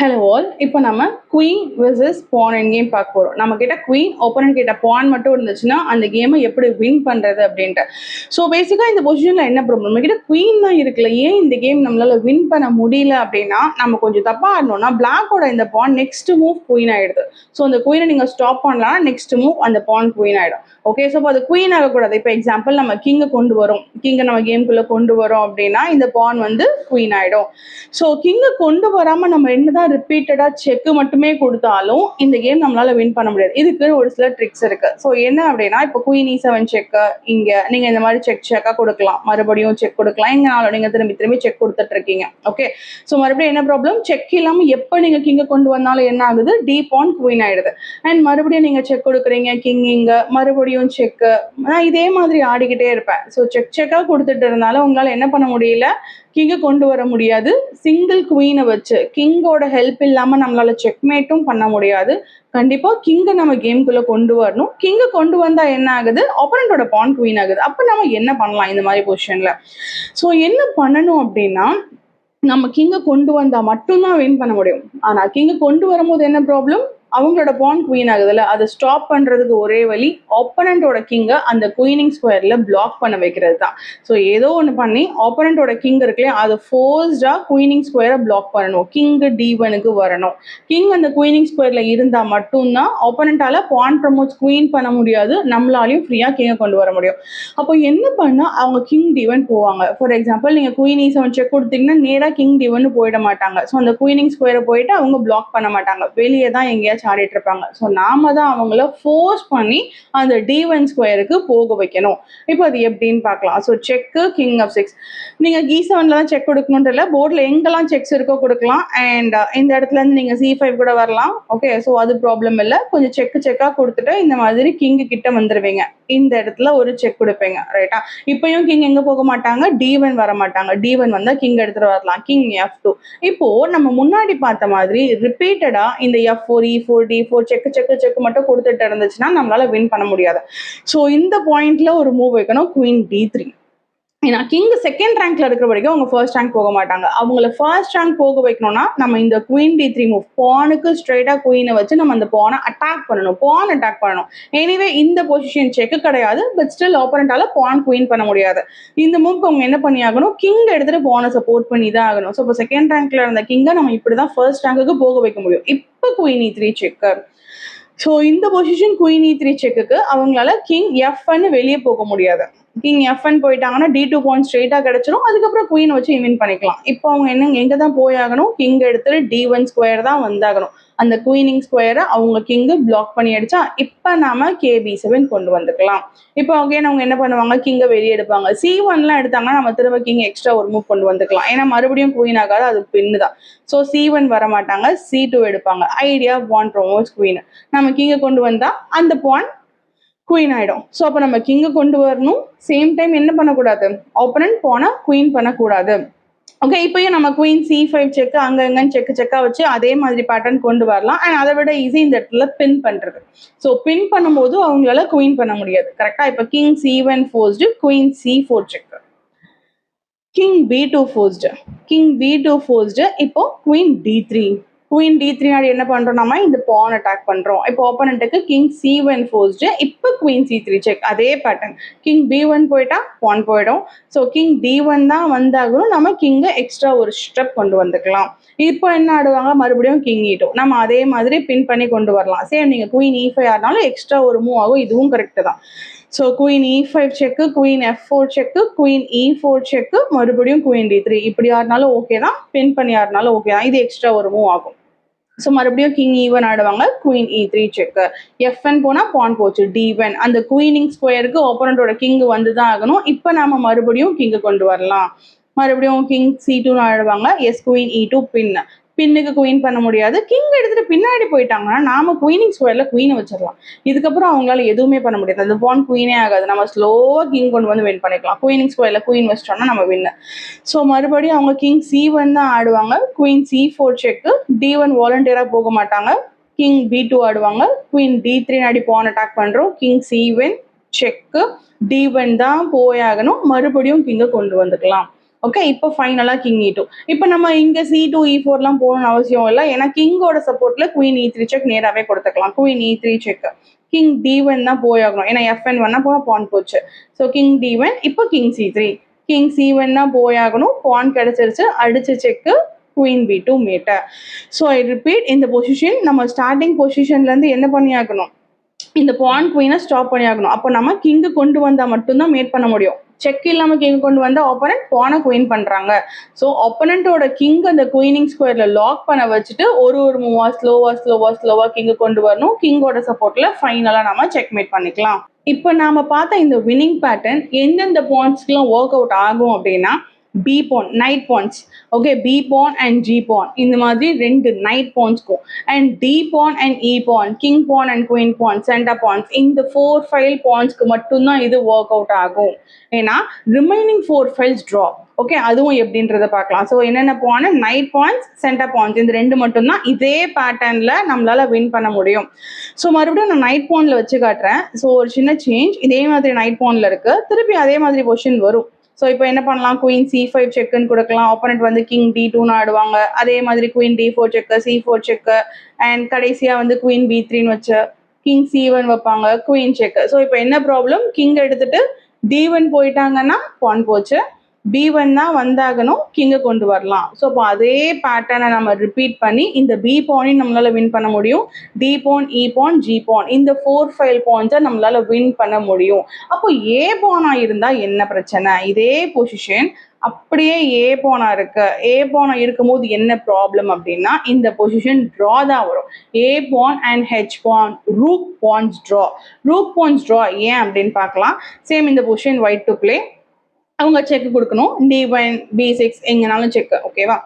Hello all. இப்போ நம்ம queen versus பான் என் game பார்க்க போகிறோம். நம்ம கிட்ட குயின் ஓப்பனன்ட் கிட்ட பான் மட்டும் இருந்துச்சுன்னா அந்த கேமை எப்படி வின் பண்ணுறது அப்படின்ட்டு. ஸோ பேசிக்காக இந்த பொசிஷனில் என்ன ப்ராப்ளம், நம்ம கிட்ட குயின் தான் இருக்குல்ல, ஏன் இந்த கேம் நம்மளால வின் பண்ண முடியல அப்படின்னா, நம்ம கொஞ்சம் தப்பாக ஆடணும்னா பிளாக்கோட இந்த பான் நெக்ஸ்ட் மூவ் குயின் ஆகிடுது. ஸோ அந்த குயினை நீங்கள் ஸ்டாப் பண்ணலாம், நெக்ஸ்ட் மூவ் அந்த பான் குயின் ஆகிடும். ஓகே, ஸோ அது குயின் ஆகக்கூடாது. இப்போ எக்ஸாம்பிள் நம்ம கிங்கை கொண்டு வரோம், கிங்கை நம்ம கேம்குள்ளே கொண்டு வரோம் அப்படின்னா இந்த பான் வந்து குயின் ஆகிடும். ஸோ கிங்கை கொண்டு வராமல் நம்ம என்னதான் ரிப்பீட்டடா செக் மட்டுமே கொடுத்தாலும் இந்த கேம் நம்மளால வின் பண்ண முடியாது. இதுக்கு ஒரு சில ட்ரிக்ஸ் இருக்கு. ஸோ என்ன அப்படின்னா, இப்போ குயின் E7 செக், இங்க நீங்க இந்த மாதிரி செக்கா கொடுக்கலாம், மறுபடியும் செக் கொடுக்கலாம், எங்கனாலும் நீங்க திரும்பி திரும்பி செக் கொடுத்துட்டு இருக்கீங்க. ஓகே, ஸோ மறுபடியும் என்ன ப்ராப்ளம், செக் இல்லாம எப்போ நீங்க கிங்க கொண்டு வந்தாலும் என்ன ஆகுது, டி பான் குயின் ஆயிடுது. அண்ட் மறுபடியும் நீங்க செக் கொடுக்குறீங்க, கிங் இங்க மறுபடியும் செக். நான் இதே மாதிரி ஆடிக்கிட்டே இருப்பேன். ஸோ செக்கா கொடுத்துட்டு இருந்தாலும் உங்களால என்ன பண்ண முடியல, கிங்கை கொண்டு வர முடியாது. சிங்கிள் குவீனை வச்சு கிங்கோட ஹெல்ப் இல்லாம நம்மளால செக்மேட்டும் பண்ண முடியாது. கண்டிப்பா கிங்கை நம்ம கேம்குள்ள கொண்டு வரணும். கிங்கை கொண்டு வந்தா என்ன ஆகுது, ஆப்போனண்டோட பான் குவீன் ஆகுது. அப்ப நம்ம என்ன பண்ணலாம் இந்த மாதிரி பொசிஷன்ல? ஸோ என்ன பண்ணணும் அப்படின்னா, நம்ம கிங்கை கொண்டு வந்தா மட்டும்தான் வின் பண்ண முடியும். ஆனா கிங்கை கொண்டு வரும்போது என்ன ப்ராப்ளம், அவங்களோட பான் குயின் ஆகுதுல்ல, அதை ஸ்டாப் பண்றதுக்கு ஒரே வழி ஆப்போனண்டோட கிங்கை அந்த குயினிங் ஸ்கொயர்ல பிளாக் பண்ண வைக்கிறது தான். ஸோ ஏதோ ஒன்று பண்ணி ஆப்போனண்டோட கிங் இருக்குல்லையா, அதை ஃபோர்ஸ்டா குயினிங் ஸ்கொயரை பிளாக் பண்ணணும். கிங் D1க்கு வரணும். கிங் அந்த குயினிங் ஸ்கொயர்ல இருந்தா மட்டும்தான் ஆப்போனண்டால பான் ப்ரமோட்ஸ் குயின் பண்ண முடியாது, நம்மளாலையும் ஃப்ரீயா கிங்கை கொண்டு வர முடியும். அப்போ என்ன பண்ணா அவங்க கிங் D1 போவாங்க. ஃபார் எக்ஸாம்பிள் நீங்க குயின் E7 செக் கொடுத்தீங்கன்னா நேரா கிங் D1 போயிட மாட்டாங்க. ஸோ அந்த குயினிங் ஸ்கொயரை போயிட்டு அவங்க பிளாக் பண்ண மாட்டாங்க, வெளியே தான் எங்கேயாச்சும் ஆடிட்டு இருப்பாங்க. ஸோ நாம தான் அவங்கள ஃபோர்ஸ் பண்ணி அந்த D1 ஸ்கொயருக்கு போக வைக்கணும். இப்போ அது எப்படின்னு பார்க்கலாம். ஸோ செக்கு கிங் ஆஃப் 6, நீங்க E7ல தான் செக் கொடுக்கணும்னு இல்லை, போர்டில் எங்கெல்லாம் செக்ஸ் இருக்கோ கொடுக்கலாம். அண்ட் இந்த இடத்துல இருந்து நீங்க C5 கூட வரலாம். ஓகே, ஸோ அது ப்ராப்ளம் இல்லை. கொஞ்சம் செக்கா கொடுத்துட்டு இந்த மாதிரி கிங் கிட்ட வந்துருவீங்க. இந்த இடத்துல ஒரு செக் கொடுப்பீங்க, ரைட்டா? இப்பயும் கிங் எங்க போக மாட்டாங்க, D1 வர மாட்டாங்க. D1 வந்தா கிங் எடுத்துட்டு வரலாம், கிங் F2. இப்போ நம்ம முன்னாடி பார்த்த மாதிரி ரிப்பீட்டடா இந்த F4 E4 D4 செக் மட்டும் கொடுத்துட்டு இருந்துச்சுன்னா நம்மளால வின் பண்ண முடியாது. ஸோ இந்த பாயிண்ட்ல ஒரு மூவ் வைக்கணும், குயின் D3. ஏன்னா கிங் செகண்ட் ரேங்க்ல இருக்கிற வரைக்கும் அவங்க ஃபர்ஸ்ட் ரேங்க் போக மாட்டாங்க. அவங்கள ஃபர்ஸ்ட் ரேங்க் போக வைக்கணும்னா நம்ம இந்த குயின் D3 மூவ், பானுக்கு ஸ்ட்ரைட்டா குயினை வச்சு நம்ம அந்த பானை அட்டாக் பண்ணணும், பான் அட்டாக் பண்ணணும். எனிவே இந்த பொசிஷன் செக் கிடையாது, பட் ஸ்டில் ஆப்போனண்டால பான் குயின் பண்ண முடியாது. இந்த மூவ்க்கு அவங்க என்ன பண்ணி ஆகணும், கிங் எடுத்துட்டு பானை சப்போர்ட் பண்ணி தான் ஆகணும். ஸோ இப்போ செகண்ட் ரேங்க்ல இருந்த கிங்கை நம்ம இப்படிதான் ஃபர்ஸ்ட் ரேங்க்குக்கு போக வைக்க முடியும். இப்போ குயின் E3 செக். ஸோ இந்த பொசிஷன் குயின் E3 செக்குக்கு அவங்களால கிங் F1 வெளியே போக முடியாது. கிங் F1 போயிட்டாங்கன்னா D2 பாயிண்ட் ஸ்ட்ரெயிட்டா கிடைச்சிரும். அதுக்கப்புறம் குயின் வச்சு வின் பண்ணிக்கலாம். இப்போ அவங்க எங்க தான் போயாகணும், கிங் எடுத்துட்டு D1 ஸ்கொயர் தான் வந்தாகணும். அந்த குயினிங் ஸ்கொயரை அவங்க கிங்கு பிளாக் பண்ணி அடிச்சா இப்போ நாம KB7 கொண்டு வந்துக்கலாம். இப்போ அகைன் அவங்க என்ன பண்ணுவாங்க, கிங்கை வெளியே எடுப்பாங்க. C1லாம் எடுத்தாங்கன்னா நம்ம திரும்ப கிங் எக்ஸ்ட்ரா ஒரு மூவ் கொண்டு வந்துக்கலாம். ஏன்னா மறுபடியும் குயின் ஆகாது, அது பின்னு தான். ஸோ C1 வர மாட்டாங்க, C2 எடுப்பாங்க. ஐடியா பான் ப்ரொமோட்ஸ் குயின். நம்ம கிங்கை கொண்டு வந்தா அந்த பான் குயின் ஆயிடும். ஸோ அப்போ நம்ம கிங்கை கொண்டு வரணும், சேம் டைம் என்ன பண்ணக்கூடாது, ஆப்போனன்ட் போனா குயின் பண்ணக்கூடாது. ஓகே, இப்பயும் நம்ம குயின் C5 செக், அங்கங்கன்னு செக்கா வச்சு அதே மாதிரி பேட்டர்ன் கொண்டு வரலாம். அண்ட் அதை விட ஈஸி இந்த இடத்துல பின் பண்றது. ஸோ பின் பண்ணும்போது அவங்களால குயின் பண்ண முடியாது, கரெக்டா? இப்போ king C1 forced, queen C4 check, king B2 forced, king B2 forced. இப்போ குயின் D3, குயின் D3 என்ன பண்றோம், நம்ம இந்த பான் அட்டாக் பண்றோம். இப்போ ஆப்போனண்ட்டுக்கு கிங் C1 ஃபோர்ஸ்டு, இப்போ குயின் C3 செக், அதே பேட்டர்ன். கிங் B1 போயிட்டா பான் போயிடும். ஸோ கிங் D1 தான் வந்தாகணும், நம்ம கிங்கை எக்ஸ்ட்ரா ஒரு ஸ்டெப் கொண்டு வந்துக்கலாம். இப்போ என்ன ஆடுவாங்க, மறுபடியும் கிங் E2, நம்ம அதே மாதிரி பின் பண்ணி கொண்டு வரலாம். சேம் நீங்க குயின் E5 ஆடினாலும் எக்ஸ்ட்ரா ஒரு மூவ் ஆகும், இதுவும் கரெக்ட் தான். ஸோ குயின் E5 செக்கு, குயின் F4 செக்கு, குயின் E4 செக்கு, மறுபடியும் குயின் D3. இப்படி ஆடினாலும் ஓகே தான், பின் பண்ணி ஆடினாலும் ஓகே தான், இது எக்ஸ்ட்ரா ஒரு மூவ் ஆகும். ஸோ மறுபடியும் கிங் E1 ஆடுவாங்க, குயின் E3 செக், F1 போனா பான் போச்சு, D1. அந்த குயினிங் ஸ்கொயருக்கு ஆப்போனண்டோட கிங் வந்து தான் ஆகணும். இப்போ நாம மறுபடியும் கிங்கை கொண்டு வரலாம். மறுபடியும் கிங் C2 ஆடுவாங்க, எஸ் குயின் E2 பின். பின்னுக்கு குயின் பண்ண முடியாது. கிங் எடுத்துட்டு பின்னாடி போயிட்டாங்கன்னா நாம குயினிங் ஸ்கொயர்ல குயினை வச்சிடலாம். இதுக்கப்புறம் அவங்களால எதுவுமே பண்ண முடியாது, அந்த பான் குயினே ஆகாது. நம்ம ஸ்லோவா கிங் கொண்டு வந்து வின் பண்ணிக்கலாம். குயினிங் ஸ்கொயர்ல குயின் வச்சிட்டோம்னா நம்ம வின். ஸோ மறுபடியும் அவங்க கிங் C1 தான் ஆடுவாங்க, குயின் C4 செக்கு, D1 வாலண்டியரா போக மாட்டாங்க. கிங் B2 ஆடுவாங்க, குயின் D3 அடி பான் அட்டாக் பண்றோம், கிங் C1 செக்கு, D1 தான் போயாகணும். மறுபடியும் கிங்கை கொண்டு வந்துக்கலாம். ஓகே, இப்போ ஃபைனலா கிங் E2. இப்போ நம்ம இங்க C2 E4லாம் போகணும்னு அவசியம் இல்லை, ஏன்னா கிங்கோட சப்போர்ட்ல குயின் E3 செக் நேராவே கொடுத்துக்கலாம். Queen E3 check, king D1 தான் போயாகணும், ஏன்னா FN வேணா போனா பான் போச்சு. ஸோ கிங் D1, இப்போ கிங் C3, கிங் C1 தான் போயாகணும், பான் கிடைச்சிருச்சு, அடிச்சு செக்கு, குயின் B2 மேட்ட. ஸோ ஐ ரிப்பீட், இந்த பொசிஷன் நம்ம ஸ்டார்டிங் பொசிஷன்ல இருந்து என்ன பண்ணியாகணும், இந்த பான் குயினை ஸ்டாப் பண்ணியாகணும். அப்போ நம்ம கிங்கு கொண்டு வந்தா மட்டும்தான் மேட் பண்ண முடியும். செக் இல்லாம கிங் கொண்டு வந்தா ஆப்போனன்ட் பானை குயின் பண்றாங்க. ஸோ ஆப்போனன்ட்டோட கிங் அந்த குயினிங் ஸ்கொயர்ல லாக் பண்ண வச்சுட்டு ஒரு மூவா ஸ்லோவா கிங் கொண்டு வரணும். கிங்கோட சப்போர்ட்ல ஃபைனலா நம்ம செக் மேட் பண்ணிக்கலாம். இப்போ நாம பார்த்த இந்த வின்னிங் பேட்டர்ன் எந்தெந்த பாயிண்ட்ஸ்க்குலாம் ஒர்க் அவுட் ஆகும் அப்படின்னா, B pawn, knight pawns, okay, B pawn and G pawn, இந்த மாதிரி ரெண்டு நைட் பான்ஸ்க்கும், and D pawn and E pawn, king pawn and queen pawn, centre pawns, இந்த 4 ஃபைல் பான்ஸ்க்கு மட்டும்தான் இது ஒர்க் அவுட் ஆகும். ஏன்னா ரிமைனிங் 4 ஃபைல்ஸ் ட்ரா. ஓகே, அதுவும் எப்படின்றத பார்க்கலாம். ஸோ என்னென்ன பான், நைட் பான்ஸ், சென்டர் பான்ஸ், இந்த ரெண்டு மட்டும்தான் இதே பேட்டர்ன்ல நம்மளால வின் பண்ண முடியும். ஸோ மறுபடியும் நான் நைட் பான்ல வச்சு காட்டுறேன். ஸோ ஒரு சின்ன சேஞ்ச், இதே மாதிரி நைட் பான்ல இருக்கு, திருப்பி அதே மாதிரி பொசிஷன் வரும். ஸோ இப்போ என்ன பண்ணலாம், குயின் C5 செக்குன்னு கொடுக்கலாம், ஆப்போனன்ட் வந்து கிங் D2ன்னு ஆடுவாங்க. அதே மாதிரி queen D4 cheque, C4 cheque, and கடைசியா வந்து குயின் B3ன்னு வச்சு கிங் C1 வைப்பாங்க, குயின் செக்கு. ஸோ இப்போ என்ன ப்ராப்ளம், கிங் எடுத்துட்டு D1 போயிட்டாங்கன்னா பான் போச்சு, B1 தான் வந்தாகணும், கிங்கை கொண்டு வரலாம். ஸோ அப்போ அதே பேட்டர்னை நம்ம ரிப்பீட் பண்ணி இந்த பி பானையும் நம்மளால வின் பண்ண முடியும். D pawn, E pawn, G pawn, இந்த 4 ஃபைல் பாயிண்ட்ஸை நம்மளால வின் பண்ண முடியும். அப்போ ஏ பானா இருந்தா என்ன பிரச்சனை, இதே பொசிஷன் அப்படியே ஏ பானா இருக்கு, ஏ பானா இருக்கும்போது என்ன ப்ராப்ளம் அப்படின்னா, இந்த பொசிஷன் ட்ரா தான் வரும். A pawn and H pawn, rook pawns draw. Rook pawns draw ஏன் அப்படின்னு பார்க்கலாம். சேம் இந்த பொசிஷன் ஒயிட் டு பிளே, அவங்க செக் கொடுக்கணும், D1 B6 எங்கனாலும் செக், ஓகேவா.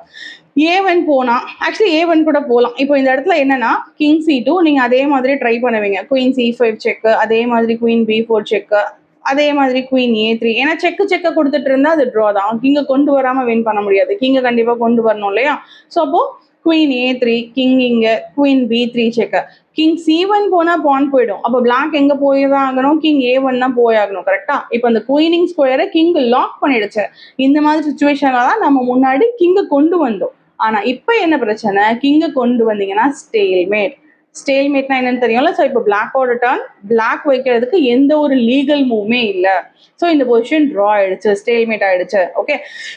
A1 போனா, ஆக்சுவலி A1 கூட போகலாம். இப்போ இந்த இடத்துல என்னன்னா, கிங் C2 நீங்க அதே மாதிரி ட்ரை பண்ணுவீங்க, குயின் C5 செக், அதே மாதிரி குயின் B4 செக், அதே மாதிரி குயின் A3, ஏன்னா செக்க கொடுத்துட்டு இருந்தா அது ட்ரா தான், கிங்க கொண்டு வராம வின் பண்ண முடியாது, கிங்க கண்டிப்பா கொண்டு வரணும் இல்லையா. ஸோ அப்போ குயின் A3, கிங் இங்க, queen B3 check, king C1 போனா பான் போயிடும், அப்போ பிளாக் எங்க போய் தான் ஆகணும், கிங் A1 தான் போயாகணும், கரெக்டா. இப்போ அந்த குயினிங் ஸ்கொயரை கிங் லாக் பண்ணிடுச்சு. இந்த மாதிரி சுச்சுவேஷன்ல தான் நம்ம முன்னாடி கிங்கை கொண்டு வந்தோம். ஆனா இப்போ என்ன பிரச்சனை, கிங்கை கொண்டு வந்தீங்கன்னா ஸ்டேல்மேட். ஸ்டேல்மேட்னா என்னன்னு தெரியும்ல. ஸோ இப்போ பிளாக்கோட டர்ன், பிளாக் வைக்கிறதுக்கு எந்த ஒரு லீகல் மூவ்மே இல்லை. ஸோ இந்த பொசிஷன் ட்ரா ஆயிடுச்சு, ஸ்டேல்மேட் ஆயிடுச்சு. ஓகே,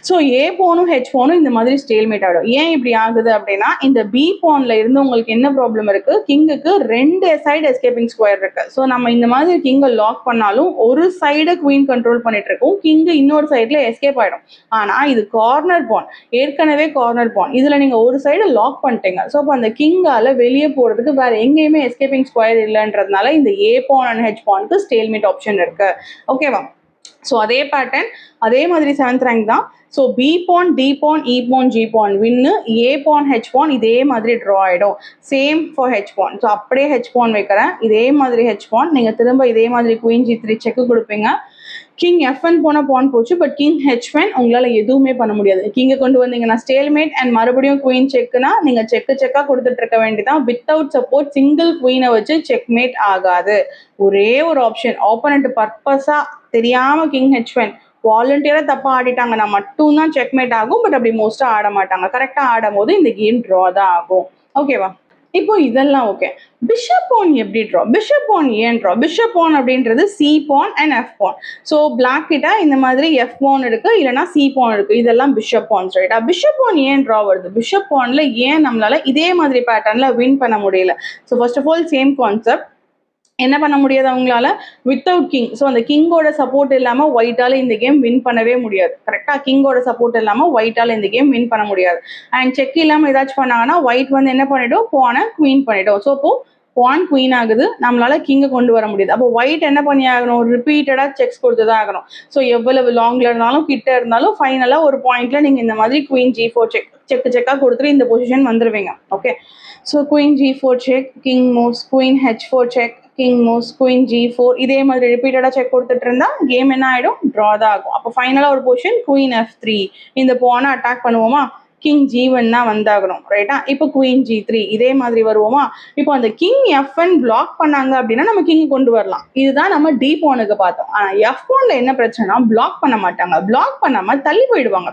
ஸோ ஏ போனும் ஹெச் போனும் இந்த மாதிரி ஸ்டேல்மேட் ஆகிடும். ஏன் இப்படி ஆகுது அப்படின்னா, இந்த பி பான்ல இருந்து உங்களுக்கு என்ன ப்ராப்ளம் இருக்கு, கிங்குக்கு 2 சைடு எஸ்கேப்பிங் ஸ்கொயர் இருக்கு. ஸோ நம்ம இந்த மாதிரி கிங்கை லாக் பண்ணாலும் ஒரு சைடை குயின் கண்ட்ரோல் பண்ணிட்டு இருக்கோம், கிங்கு இன்னொரு சைட்ல எஸ்கேப் ஆயிடும். ஆனா இது கார்னர் பான், ஏற்கனவே கார்னர் பான், இதுல நீங்க ஒரு சைடு லாக் பண்ணிட்டீங்க. ஸோ அப்போ அந்த கிங்கால வெளியே போறதுக்கு வேற எங்கேயுமே எஸ்கேப்பிங் ஸ்கொயர் இல்லைன்றதுனால இந்த ஏ pawn and H பானுக்கு stalemate option இருக்கு. ஓகேவா. ஸோ அதே பேட்டர்ன், அதே மாதிரி 7th ரேங்க் தான். So B pawn, D pawn, E pawn, G pawn win, A pawn H pawn இதே மாதிரி ட்ரா ஆகிடும். Same for H pawn. So அப்படியே ஹெச் பான் வைக்கிறேன், இதே மாதிரி ஹெச் பான், நீங்கள் திரும்ப இதே மாதிரி குயின் G3 செக்கு கொடுப்பீங்க. கிங் FN போன பான் போச்சு, பட் கிங் H1 உங்களால் எதுவுமே பண்ண முடியாது. கிங்கை கொண்டு வந்தீங்கன்னா ஸ்டேல்மேட், அண்ட் மறுபடியும் குயின் செக்குனா நீங்கள் செக்காக கொடுத்துட்டு இருக்க வேண்டியதான். வித்தவுட் சப்போர்ட் சிங்கிள் குயினை வச்சு செக்மேட் ஆகாது. ஒரே ஒரு ஆப்ஷன், ஆப்போனண்ட் பர்பஸா தெரியாம கிங் H1 வாலண்டியரா தப்பா ஆடிட்டாங்கன்னா மட்டும்தான் செக்மேட் ஆகும். பட் அப்படி மோஸ்டா ஆட மாட்டாங்க. கரெக்டா ஆடும் போது இந்த கேம் ட்ரா தான் ஆகும். ஓகேவா. இப்போ இதெல்லாம் ஓகே. பிஷப் பான் எப்படி ட்ரா, பிஷப் பான் ஏன் ட்ரா, பிஷப் பான் அப்படின்றது C pawn and F pawn. So black கிட்ட இந்த மாதிரி எஃப் பான் இருக்கு, இல்லைனா சி பான் இருக்கு, இதெல்லாம் பிஷப் பான்ஸ், ரைட்டா. பிஷப் பான் ஏன் ட்ரா வருது, பிஷப் பான்ல ஏன் நம்மளால இதே மாதிரி பேட்டர்ன்ல வின் பண்ண முடியல. So first of all same concept, என்ன பண்ண முடியாது அவங்களால, வித்தவுட் கிங். ஸோ அந்த கிங்கோட சப்போர்ட் இல்லாமல் ஒயிட்டால இந்த கேம் வின் பண்ணவே முடியாது, கரெக்டாக. கிங்கோட சப்போர்ட் இல்லாமல் ஒயிட்டால இந்த கேம் வின் பண்ண முடியாது. அண்ட் செக் இல்லாமல் ஏதாச்சும் பண்ணாங்கன்னா ஒயிட் வந்து என்ன பண்ணிடும், பானை குவீன் பண்ணிடும். ஸோ இப்போ பான் குவீன் ஆகுது, நம்மளால கிங்கை கொண்டு வர முடியாது. அப்போ ஒயிட் என்ன பண்ணி ஆகணும், ரிப்பீட்டடாக செக்ஸ் கொடுத்து தான் ஆகணும். ஸோ எவ்வளவு லாங்ல இருந்தாலும் கிட்ட இருந்தாலும் ஃபைனலாக ஒரு பாயிண்ட்ல நீங்கள் இந்த மாதிரி குவீன் G4 செக்காக கொடுத்துட்டு இந்த பொசிஷன் வந்துடுவீங்க. Okay, so queen G4 check, king moves, queen H4 check, king moves, queen G4, இதே மாதிரி ரிப்பீட்டடாக செக் கொடுத்துட்டு இருந்தா கேம் என்ன ஆகிடும், ட்ரா தான் ஆகும். அப்போ ஃபைனலாக ஒரு பொசிஷன் குயின் F3, இந்த பானை அட்டாக் பண்ணுவோமா, கிங் G1 தான் வந்தாகணும், ரைட்டா? இப்போ குயின் G3 இதே மாதிரி வருவோமா? இப்போ அந்த கிங் F1 பிளாக் பண்ணாங்க அப்படின்னா நம்ம கிங் கொண்டு வரலாம். இதுதான் நம்ம D பானுக்கு பார்த்தோம். ஆனா F1ல என்ன பிரச்சனைனா பிளாக் பண்ண மாட்டாங்க. பிளாக் பண்ணாம தள்ளி போயிடுவாங்க.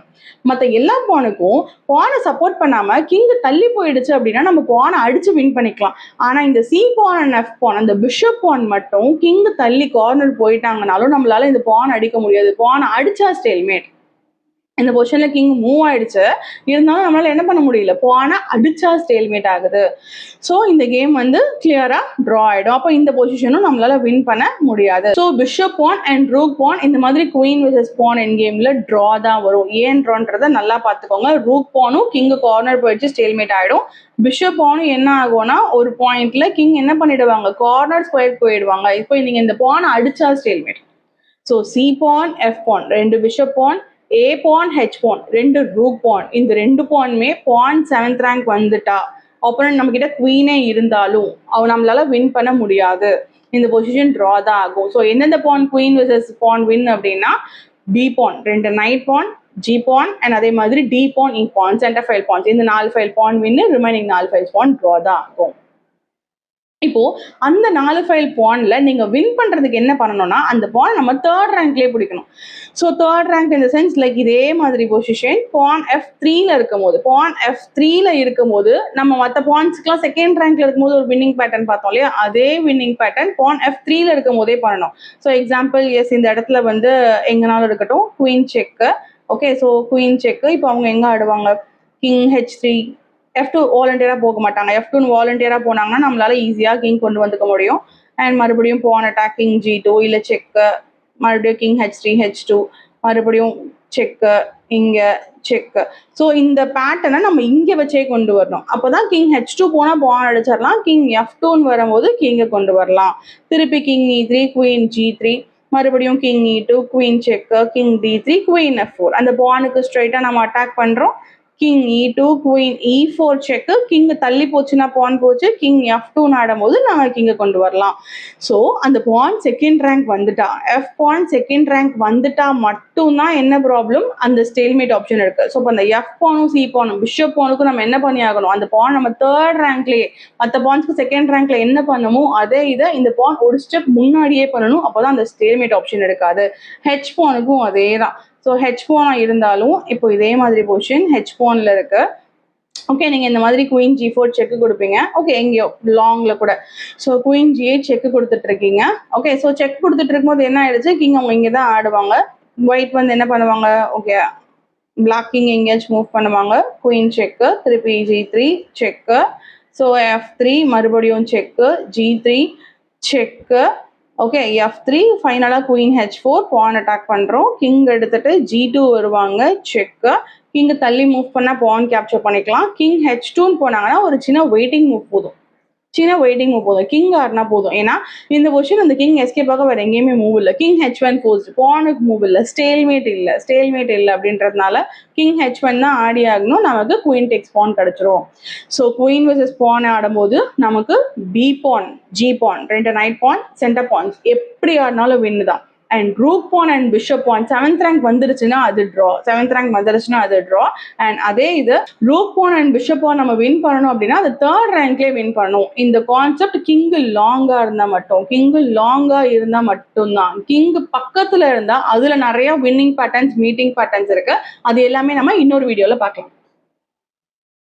மற்ற எல்லா பானுக்கும் பானை சப்போர்ட் பண்ணாம கிங் தள்ளி போயிடுச்சு அப்படின்னா நம்ம பானை அடிச்சு வின் பண்ணிக்கலாம். ஆனா இந்த C பான் அண்ட் F பான், அந்த பிஷப் பான் மட்டும் கிங் தள்ளி கார்னர் போயிட்டாங்கனாலும் நம்மளால இந்த பான் அடிக்க முடியாது. பானை அடிச்சா ஸ்டேல்மேட். இந்த பொசிஷன்ல கிங் மூவ் ஆயிடுச்சு, இருந்தாலும் நம்மளால என்ன பண்ண முடியல, பானை அடிச்சா ஸ்டேல்மேட் ஆகுது. ஸோ இந்த கேம் வந்து கிளியரா ட்ரா ஆயிடும். அப்போ இந்த பொசிஷனும் நம்மளால வின் பண்ண முடியாது. So bishop pawn and rook pawn இந்த மாதிரி குயின் வெர்சஸ் பான் என் கேம்ல ட்ரா தான் வரும். ஏன் ட்ரான்றதை நல்லா பார்த்துக்கோங்க. ரூக் பானும் கிங் கார்னர் போயிடுச்சு ஸ்டேல்மேட் ஆயிடும். பிஷப் பானும் என்ன ஆகும்னா ஒரு பாயிண்ட்ல கிங் என்ன பண்ணிடுவாங்க, கார்னர் ஸ்கொயர் போயிடுவாங்க. இப்போ நீங்க இந்த பானை அடிச்சா stalemate. So C pawn F pawn, 2 bishop pawn, A pawn H pawn, 2 rook pawn, இந்த 2 பானுமே பான் 7th ரேங்க் வந்துட்டா ஆப்போனன்ட் நம்ம கிட்ட குவீனே இருந்தாலும் நம்மளால வின் பண்ண முடியாது. இந்த பொசிஷன் ட்ரா தான் ஆகும். ஸோ எந்தெந்த pawn queen versus pawn win அப்படின்னா B pawn, 2 knight pawn, G pawn and அதே மாதிரி D pawn, E pawn, centre file pawns, இந்த 4 file pawn win, remaining 4 file pawn draw தான் ஆகும். இப்போ அந்த 4 ஃபைல் பான்ல நீங்க வின் பண்றதுக்கு என்ன பண்ணணும்னா அந்த பான் நம்ம 3rd ரேங்க்லயே பிடிக்கணும். ஸோ 3rd ரேங்க் இந்த சென்ஸ் லைக் இதே மாதிரி பொசிஷன் பான் F3ல இருக்கும்போது, பான் F3ல இருக்கும்போது நம்ம மற்ற பான்ஸ்க்குலாம் 2nd ரேங்க்ல இருக்கும்போது ஒரு வின்னிங் பேட்டர்ன் பார்த்தோம் இல்லையா, அதே வின்னிங் பேட்டர்ன் பான் F3ல இருக்கும் போதே பண்ணணும். ஸோ எக்ஸாம்பிள் இந்த இடத்துல வந்து எங்கனாலும் இருக்கட்டும் குயின் செக்கு. ஓகே, ஸோ குயின் செக்கு. இப்போ அவங்க எங்க ஆடுவாங்க, கிங் H3, F2 வாலண்டியரா போக மாட்டாங்க. F2 வாலண்டியரா போனாங்கன்னா நம்மளால ஈஸியா கிங் கொண்டு வந்துக்க முடியும். அண்ட் மறுபடியும் பான் அட்டாக் கிங் G2, இல்ல செக்கு, மறுபடியும் கிங் H3 H2, மறுபடியும் செக்கு, இங்க செக்கு. ஸோ இந்த பேட்டர்னை நம்ம இங்க வச்சே கொண்டு வரணும். அப்போதான் கிங் H2 போனா பான் அடிச்சிடலாம், கிங் F2 வரும்போது கிங்கை கொண்டு வரலாம். திருப்பி கிங் E3, குயின் G3, மறுபடியும் கிங் E2, குயின் செக்கு, கிங் D3, குயின் F4. அந்த பானுக்கு ஸ்ட்ரைட்டா நம்ம அட்டாக் பண்றோம். கிங் E2, குயின் E4 செக்கு, கிங் தள்ளி போச்சுன்னா பான் போச்சு, கிங் F2 ஆடும்போது நாங்கள் கிங்கை கொண்டு வரலாம். ஸோ அந்த பான் 2nd ரேங்க் வந்துட்டா, F பான் 2nd ரேங்க் வந்துட்டா மட்டும்தான் என்ன ப்ராப்ளம், அந்த ஸ்டேல்மேட் ஆப்ஷன் இருக்கு. ஸோ இப்போ அந்த F பானும் C பானும் பிஷப் பானுக்கும் நம்ம என்ன பண்ணி ஆகணும், அந்த பான் நம்ம 3rd ரேங்க்லேயே, மற்ற பான்ஸ்க்கு 2nd ரேங்க்ல என்ன பண்ணமோ அதே இதை இந்த பான் ஒரு ஸ்டெப் முன்னாடியே பண்ணணும். அப்போதான் அந்த ஸ்டேல்மேட் ஆப்ஷன் இருக்காது. H பானுக்கும் அதே தான். ஸோ H பானா இருந்தாலும் இப்போ இதே மாதிரி பொசிஷன் H பான்ல இருக்கு. ஓகே, நீங்க இந்த மாதிரி குயின் G4 செக்கு கொடுப்பீங்க. ஓகே, எங்கேயோ லாங்ல கூட. ஸோ குயின் G8 செக்கு கொடுத்துட்டு இருக்கீங்க. ஓகே, ஸோ செக் கொடுத்துட்டு இருக்கும்போது என்ன ஆயிடுச்சு, கிங் அவங்க இங்கே தான் ஆடுவாங்க. ஒயிட் வந்து என்ன பண்ணுவாங்க, ஓகே பிளாக் கிங் எங்கேயாச்சும் மூவ் பண்ணுவாங்க. குயின் செக்கு, திருப்பி G3 செக்கு, ஸோ F3 மறுபடியும் செக்கு, G3 செக்கு. ஓகே, F3 ஃபைனலாக குயின் H4 பான் அட்டாக் பண்ணுறோம். கிங் எடுத்துட்டு G2 வருவாங்க செக்கு, கிங் தள்ளி மூவ் பண்ணால் பான் கேப்சர் பண்ணிக்கலாம். கிங் H2 போனாங்கன்னா ஒரு சின்ன வெயிட்டிங் மூவ் போதும், கிங் ஆடினா போதும். ஏன்னா இந்த பொசிஷன் அந்த கிங் எஸ்கேப் ஆக வேற எங்கேயுமே மூவ் இல்லை. கிங் H1 போஸ்ட், பானுக்கு மூவ் இல்லை, ஸ்டேல்மேட் இல்லை அப்படின்றதுனால கிங் H1 தான் ஆடி ஆகணும். நமக்கு குயின் டெக்ஸ் பான் கிடைச்சிரும். ஸோ குயின் வர்சஸ் பான் ஆடும்போது நமக்கு B pawn, G pawn, 2 knight pawn, centre pawns எப்படி ஆடினாலும் வின்னு தான். And rook pawn and bishop pawn 7th rank வந்துருச்சுன்னா அது ட்ரா, 7th ரேங்க் வந்துருச்சுன்னா அது ட்ரா. அண்ட் அதே இது ரூக் பான் அண்ட் பிஷப் பான் நம்ம வின் பண்ணணும் அப்படின்னா அது 3rd ரேங்க்லேயே வின் பண்ணணும். இந்த கான்செப்ட் கிங்கு லாங்கா இருந்தா மட்டும்தான். கிங்கு பக்கத்துல இருந்தா அதுல நிறைய வின்னிங் பேட்டர்ன்ஸ், மீட்டிங் பேட்டர்ன்ஸ் இருக்கு. அது எல்லாமே நம்ம இன்னொரு வீடியோல பார்க்கலாம்.